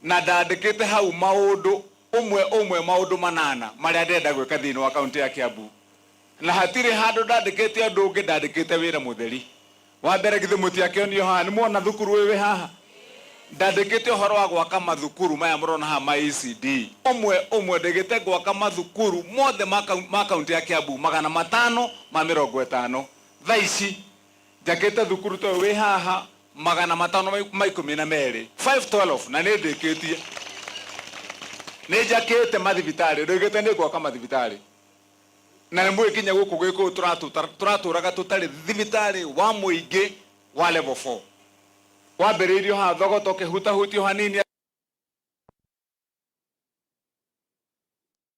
na ndandikite hau maundu umwe maundu manana maria ndenda gwika thiini wa kaunti ya Kiambu, na hatire handu ndandikite undu ungi, ndandikite wira mutheri. Wa mbere githe mutiakionio haha, ni muona thukuru wi haha, ndandikite uhoro wa gwaka mathukuru maya murona haha ma ECD umwe ndigite gwaka mathukuru mothe ma kaunti ya Kiambu 550. Thaa ici njakite thukuru to wi haha 512 512 na ni ndikitie. Ni njakite mathibitari, ndigite ni gwaka mathibitari, na ni mwikinya guku gwiku turaturaga tutari thibitari wa muingi wa level 4. Wambiriirio ha thogoto kihutahutio hanini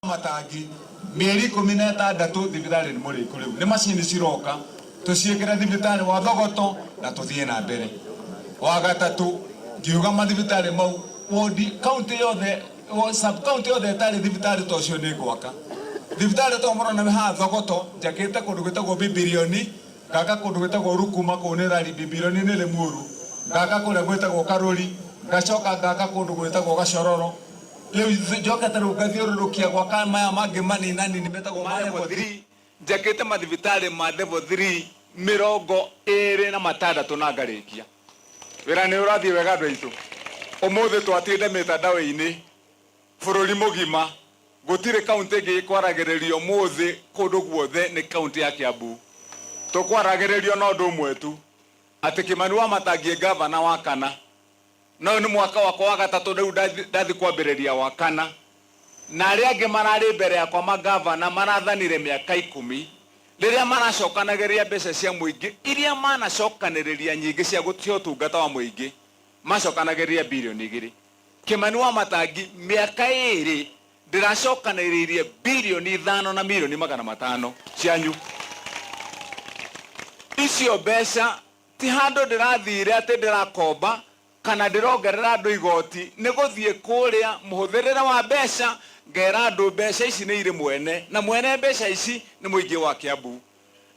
matangi mieri 16 thibitari ni muriku riu ni macini ciroka tuciikira thibitari wa thogoto na tuthie na mbere. Wa gatatu ngiuga mathibitari mau wodi county yothe sub county yothe tari thibitari tocio ni gwaka thibitari to murona ha thogoto njakite kundu gwitagwo bibilioni, ngaka kundu gwitagwo Rukuma kunira bibilioni ni Limuru, ngaka kuria gwitagwo Karuri, ngacoka ngaka kundu gwitagwo Gashororo. Riu njoka taru ngathiururukia gwaka maya mangi manini metagwo ma level 3. Njakite mathibitari ma level 3 26 na ngarikia. Wira ni urathie wega andu aitu. Umuthi twatinde mitandao-ini bururi mugima, gutire kaunti ingi kwaragiririo muthi kundu guothe ni kaunti ya Kiambu. Tukwaragiririo no ndu umwe tu, ati Kimani Wamatangi gavana wa kana. No ni mwaka wakwa wa gatatu riu ndathi kwambiriria wa kana, na aria angi marari mbere yakwa magavana marathanire miaka 10 riria maracokanagiria mbeca cia muingi iria manacokaniria nyingi cia gutia utungata wa muingi macokanagiria bilioni 2. Kimani Wamatangi miaka 2 ndiracokaniririe bilioni 5 na milioni 500 cianyu. Icio mbeca ti handu ndirathire ati ndirakomba kana ndirongerera andu igoti, ni guthie kuria muhuthirire wa mbeca ngera andu mbeca ici ni iri mwene, na mwene mbeca ici ni muingi wa Kiambu.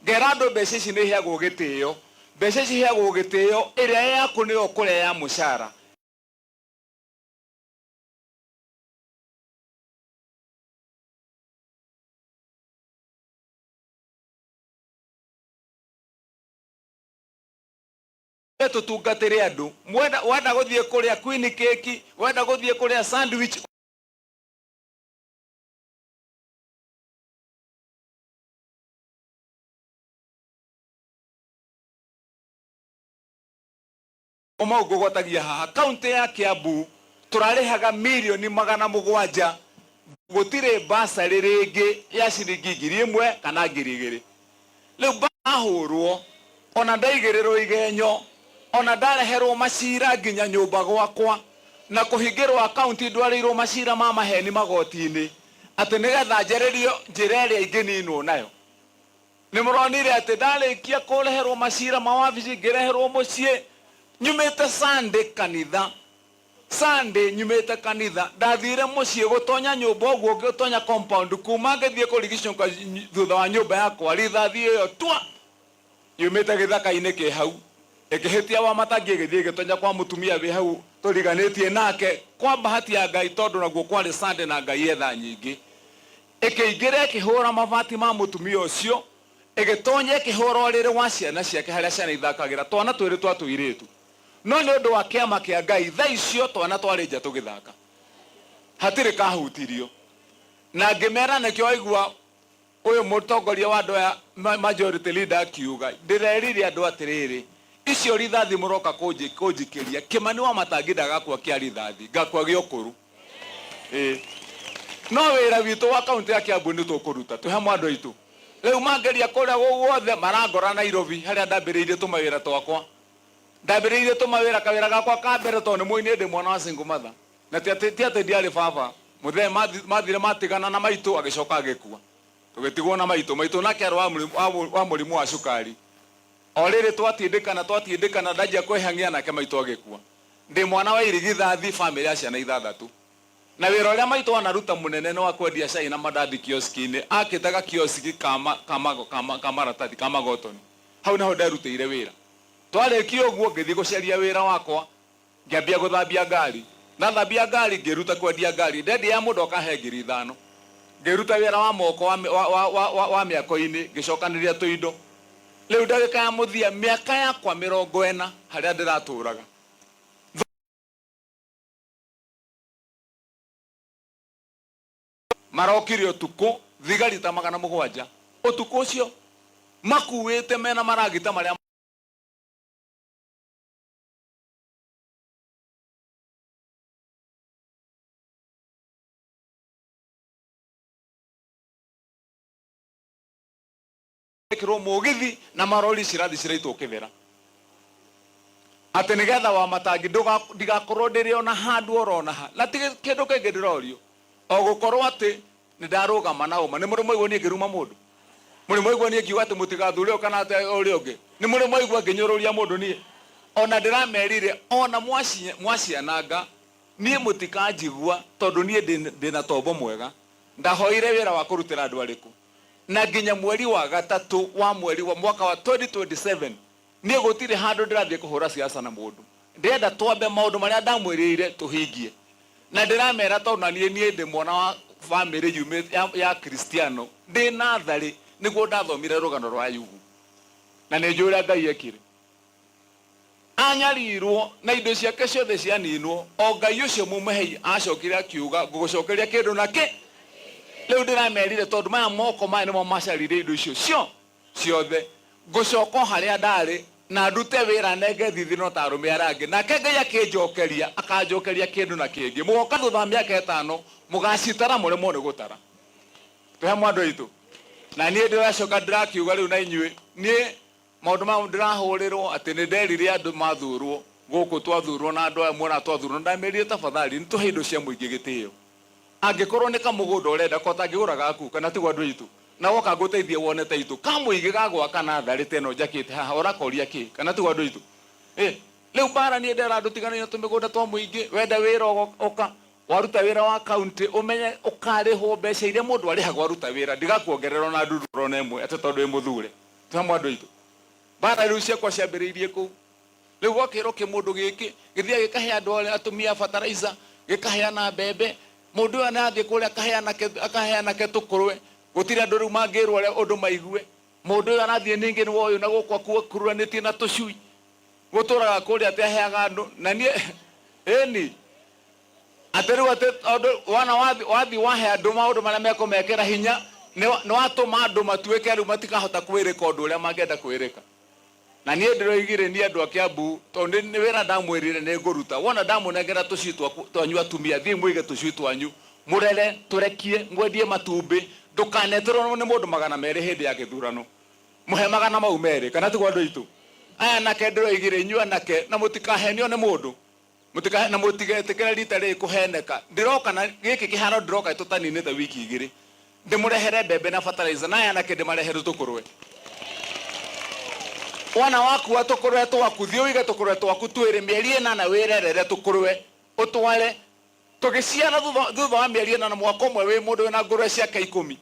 Ngera andu mbeca ici ni heagwo gitio, mbeca ici heagwo gitio iria yaku ni okurea ya mushara. Tutungatire andu wenda guthie kuria queen cake, wenda guthie kuria sandwich, umaugogotagia haha kaunti ya Kiambu turarihaga milioni 700. Gutire basari ringi ya ciringi 1,000 kana 2,000. Riu bahurwo ona ndaigirirwo igenyo, ona ndareherwo macira nginya nyumba gwakwa, na kuhingirwo akaunti ndwarirwo macira ma maheni magoti-ini ati nigetha njeririo njira iria ingininwo nayo. Ni muronire ati ndarikia kureherwo macira ma wabici ngireherwo mucii nyumite Sunday kanitha, Sunday nyumite kanitha, ndathire mucii gutonya nyumba uguo gutonya compound kuma ngithie kurigicunka thutha wa nyumba yakwa rithathi iyo twa yumite githaka-ini ki hau ikihitia Wamatangi igithie gitonya kwa mutumia wi hau turiganitie nake kwa bahati ya Ngai tondu naguo kwari Sunday na Ngai etha nyingi, ikiingira ikihura mabati ma mutumia ucio, igitonya ikihura uriri wa ciana ciake haria ciana ithakagira twana twiri twa tuiritu. No ni undu wa kiama kia Ngai thaa icio twana twari nja tugithaka, hatiri kahutirio. Na ngimera nikio waigua uyu mutongoria wa andu ya majority leader akiuga ndirerire andu atiriri icio rithathi muroka kunjikiria Kimani Wamatangi ndagakua kia rithathi ngakua giokuru. No wira witu wa kaunti ya Kiambu ni tukuruta tuhe andu aitu. Riu mangeria kuria guothe marangora Nairobi haria ndambiriirie tumawira twakwa. Ndambiriirie tumawira kawira gakwa ka mbere tondu muini ndi mwana wa single mother, na ti ati ndiari baba muthe mathire matigana na maitu agicoka agikua. Tugitigwo na maitu nake arwa wa murimu wa cukari. Oriri twatindikana ndajia kwehangia nake maitu agikua. Ndi mwana wa irigithathi family ya ciana 6. Na wira uria maitu wanaruta munene no akwendia cai na madadi kioski-ini, akitaga kioski kamaratathi kamagotoni. Hau naho ndarutire wira. Twarikio uguo ngithii guceria wira wakwa, ngiambia guthambia ngari. na thabia ngari ngiruta kwendia ngari ndendi ya mundu akahe 5,000 ngiruta wira wa moko wa miako-ini ngicokanĩria tũindo rĩu ndagĩka ya mũthia mĩaka yakwa 40 harĩa ndĩratũraga marokire ũtukũ thigari ta 700 ũtukũ ũcio makuĩte mena maragita marĩa kiro mugithi na marori cirathi ciraitwo kĩbera atĩ nĩgetha wa matangi ndigakorwo ndĩrĩ ona handũ orona ha na ti kĩndũ kĩngĩ ndĩrorio o gũkorwo atĩ nĩndarũgama na ũma nĩ mũrĩ mwaigua niĩ ngĩruma mũndũ mũrĩ mwaigua niĩ ngiuga atĩ mũtigathure o kana ũrĩa ũngĩ nĩ mũrĩ mwaigua ngĩnyũrũria mũndũ niĩ ona ndĩramerire ona mwaciananga niĩ mũtikanjigua tondũ niĩ ndĩna tombo mwega ndahoire wĩra wa kũrutĩra andũ arĩkũ na nginya mweri wa gatatũ wa mweri wa mwaka wa 2027 niĩ gũtirĩ handũ ndĩrathiĩ kũhũra siasa na mũndũ ndĩrenda twambe maũndũ marĩa ndamwĩrĩire tũhingie na ndĩramera tondũ na niĩ ndĩ mwana wa family yumĩte ya Kristiano ndĩ natharĩ nĩguo ndathomire rũgano rwa Ayubu na nĩ njũĩ ũrĩa Ngai ekire anyarirwo na indo ciake ciothe cianinwo o Ngai ũcio mũmũhei acokire akiuga ngũgũcokeria kĩndũ na kĩ rĩu ndĩramerire tondũ maya moko maya nĩmo macarire indo icio ciothe ngũcoka harĩa ndarĩ na ndute wĩra nenge thithino ta arũme arĩa angĩ nake Ngai akĩnjokeria akanjokeria kĩndũ na kĩngĩ mũgoka thutha wa mĩaka 5 mũgacitara mũremwo nĩ gũtara tũhe mwandũ aitũ na niĩ ndĩracoka ndĩrakiuga rĩu na inyuĩ niĩ maũndũ mau ndĩrahũrĩrwo atĩ nĩ nderire andũ mathurwo gũkũ twathurwo na andũ aya muona twathurwo ndamerire tafadhali nĩtũhe indo cia mũingĩ gĩtĩo angĩkorwo nĩ kamũgũnda ũrenda ko tangĩgũra gaku kana tigwa andũ aitũ na woka ngũteithie wone ta itũ kamũingĩ gagwaka na tharĩte ĩno njakĩte haha ũrakoria kĩ kana tigwa andũ aitũ rĩu bara niĩ ndera andũ tiganĩrie tũmĩgũnda twa mũingĩ wenda wĩra oka waruta wĩra wa kaunti ũmenye ũkarĩhwo mbeca iria mũndũ arĩhagwo aruta wĩra ndigakuongerera na ndururo na ĩmwe atĩ tondũ ĩmũthure tũhamwe andũ aitũ bara rĩu ciakwa ciambĩrĩirie kũu rĩu gokĩrwo kĩmũndũ gĩkĩ gĩthiĩ gĩkahe andũ atumia fertilizer gĩkaheana mbembe mũndũ ũyũ anathiĩ kũrĩa akaheana tũkũrwe gũtirĩ andũ rĩu mangĩrwo ũrĩa ũndũ maigue mũndũ ũyũ anathiĩ ningĩ nĩ woyũ na gũkũ akururanĩtie na tũcui gũtũraga kũrĩa atĩ aheaga andũ na niĩ ĩni atĩ rĩu atĩ wana wathi wahe andũ maũndũ marĩa mekũmekĩra hinya nĩ watũma andũ matuĩke rĩu matikahota kwĩrĩka ũndũ ũrĩa mangĩenda kwĩrĩka na niĩ ndĩroigire niĩ andũ a Kiambu tondũ nĩ wĩra ndamwĩrire nĩ ngũruta wona ndamũnengera tũcui twanyu atumia thiĩ mũige tũcui twanyu mũrere tũrekie mwendie matumbĩ ndũkaneterwo nĩ mũndũ 200 hĩndĩ ya gĩthurano mũhe 200 mau merĩ kana tigwa andũ aitũ aya nake ndĩroigire inyuĩ anake na mũtikahenio nĩ mũndũ na mũtigetĩkĩre rita rĩrĩ kũheneka ndĩroka na gĩkĩ kĩharo ndĩroka tũtaninĩte wiki 2 ndĩmũrehere mbembe na fertilizer na aya nake ndĩmarehere tũkũrwe wana waku wa tũkũrwe twaku thiĩ ũige tũkũrwe twaku twĩrĩ mĩeri 8 wĩrerere tũkũrwe ũtware tũgĩciara thutha wa mĩeri 8 na mwaka ũmwe wĩ mũndũ wĩna ngũrwe ciake 10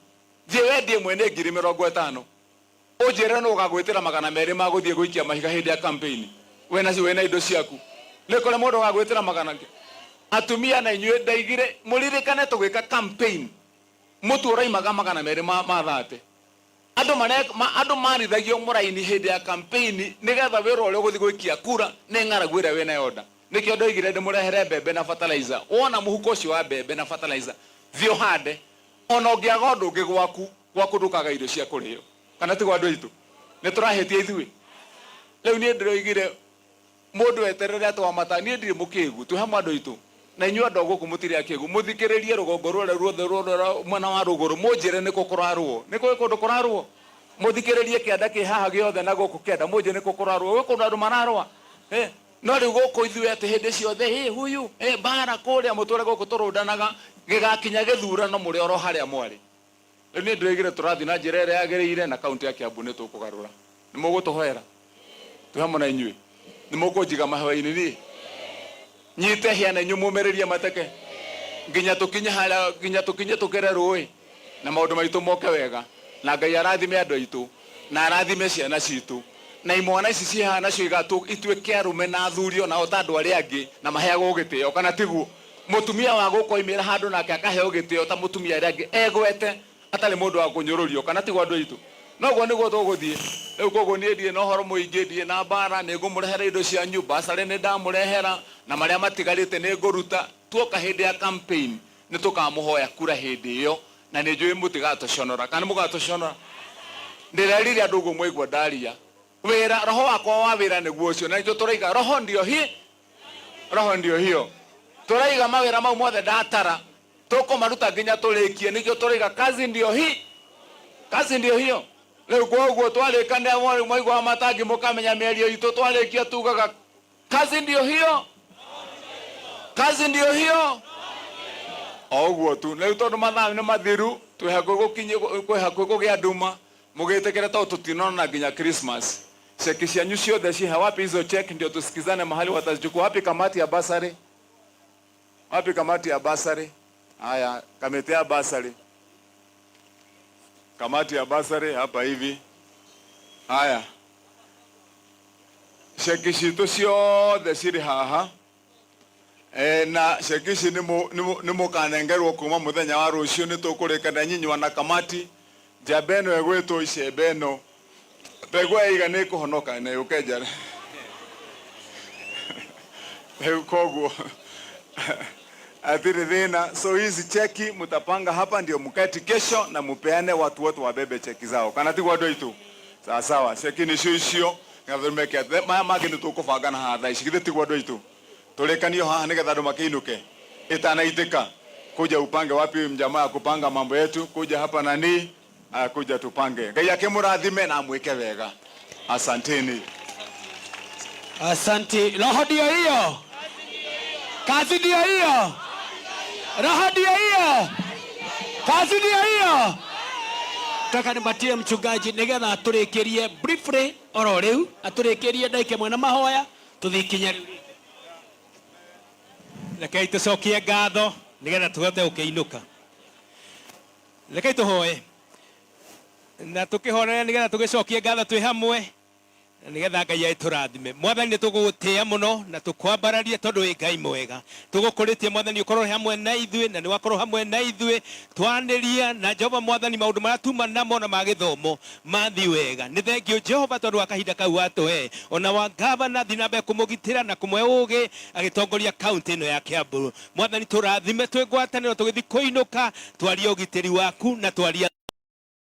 thiĩ wendie mwene 50,000 ũnjĩre nũ ũgagwĩtĩra 200 ma gũthiĩ gũikia mahiga hĩndĩ ya campaign wena indo ciaku nĩ kũrĩ mũndũ ũgagwĩtĩra 200 atumia na inyuĩ ndaigire mũririkane tũgĩka campaign mũtu ũraimaga 200 ma thate andũ marithagio mũraini hĩndĩ ya campaign nĩgetha wĩra ũrĩa ũgũthiĩ gũikia kura nĩ ng'aragu ĩrĩa wĩna yoda nĩkĩo ndoigire ndĩmũrehere mbembe na fertilizer wona mũhuko ũcio wa mbembe na fertilizer thiĩ ũhande ona ũngĩaga ũndũ ũngĩ gwaku ndũkaga irio cia kũrĩo kana tigwa andũ aitũ nĩ tũrahĩtia ithuĩ rĩu niĩ ndĩroigire mũndũ weterere atĩ wamata niĩ ndirĩ mũkĩgu tũhamwe andũ aitũ na inyuĩ andũ gũkũ mũtirĩ akĩgu mũthikĩrĩrie rũgongo rũrĩa ruothe mwena wa rũgũrũ mũnjĩre nĩkũ kũrarwo nĩkũ kũndũ kũrarwo mũthikĩrĩrie kĩanda kĩ haha gĩothe na gũkũ kĩanda mũnjĩre nĩkũ kũrarwo gwĩ kũndũ andũ mararwa no rĩu gũkũ ithuĩ atĩ hĩndĩ ciothe huyu bara kũrĩa mũtũre gũkũ tũrũndanaga gĩgakinya gĩthurano mũrĩ oro harĩa mwarĩ rĩu niĩ ndĩroigire tũrathiĩ na njĩra ĩrĩa yagĩrĩire na kaunti ya Kiambu nĩ tũkũgarũra nĩ mũgũtũhoera tũhamwe na inyuĩ nĩ mũkũnjiga mahũa-inĩ niĩ nyite hiana inyuĩ mũmĩrĩrie mateke nginya tũkinye harĩa nginya tũkinye tũkere rũĩ na maũndũ maitũ moke wega na Ngai arathime andũ aitũ na arathime ciana citũ na imwana ici cihana cio ituĩke arũme na athuri ona o ta andũ arĩa angĩ na maheagwo gĩtĩo kana tiguo mutumia wa gukoimira handu nake akaheo gitio ta mutumia rangi egwete atari mundu wa kunyururio kana ti gwandu itu noguo niguo tuguthie riu koguo nie ndie no horo muingi ndie na bara ningumurehera indo cia nyumba sare ni ndamurehera na maria matigarite ninguruta tuoka hindi ya campaign ni tukamuhoya kura hindi iyo na ni njui mutigatuconora kana mugatuconora ndirerire andu gumweigua ndaria wira roho wakwa wa wira niguo ucio na njo turaiga roho ndio hiyo turaiga mawira mau mothe ndatara tukumaruta nginya turikie nikio turaiga kazi ndio hiyo riu koguo twarikania mwaigua matangi mukamenya mĩario itu twarikia tugaga kazi ndio hiyo oguo tu riu tondu mathaa ni mathiru twihakwi kugia nduma mugitikire to tutinona nginya Christmas cheki cianyu ciothe ciha wapi hizo check ndio tusikizane mahali watazichukua wapi kamati ya basari haya kamati ya basari hapa hivi haya cheki citu ciothe ciri haha na cheki ci ni mukanengerwo kuma muthenya wa rucio ni tukurikana nyinywa na kamati jabeno egwetwo icebeno pegwa iga ni kuhonoka na yukeja koguo atiri thina so hizi cheki mutapanga hapa ndio mkati kesho na mupeane watu wote wabebe cheki zao kana ti gwandu itu sawa cheki ni cio ngathomeke maya mangi ni tukubanga na hatha ici ti gwandu itu turekanio haha nigetha andu makiinuke itanaitika kuja upange wapi mjamaa kupanga mambo yetu kuja hapa nani kuja tupange Ngai akimurathime na mwike wega asanteni asante roho ndio hiyo kazi ndio hiyo roho ndio hiyo kazi ndio hiyo taka nibatie mchungaji nigetha aturikirie briefly oro riu aturikirie ndaike mwana mahoya tuthikinya riu rekei tucokie ngatho nigetha tuhote gukiinuka rekei tuhoe na tukihorera nigetha tugicokie ngatho twi hamwe nigetha Ngai aiturathime mwathani ni tugugutia muno na tukwambararia tondu wi Ngai mwega tugukuritie mwathani ukorwo hamwe na ithuĩ na ni wakorwo hamwe na ithuĩ twaniria na Jehova mwathani maundu maria tuma namo na magithomo mathi wega ni thengio Jehova tondu wa kahinda kau watuhe ona wa gavana thinabe kumugitira na kumwe ugi agitongoria kaunti ino ya Kiambu mwathani turathime twigwataniro tugithi kuinuka twaria ugitiri waku na twaria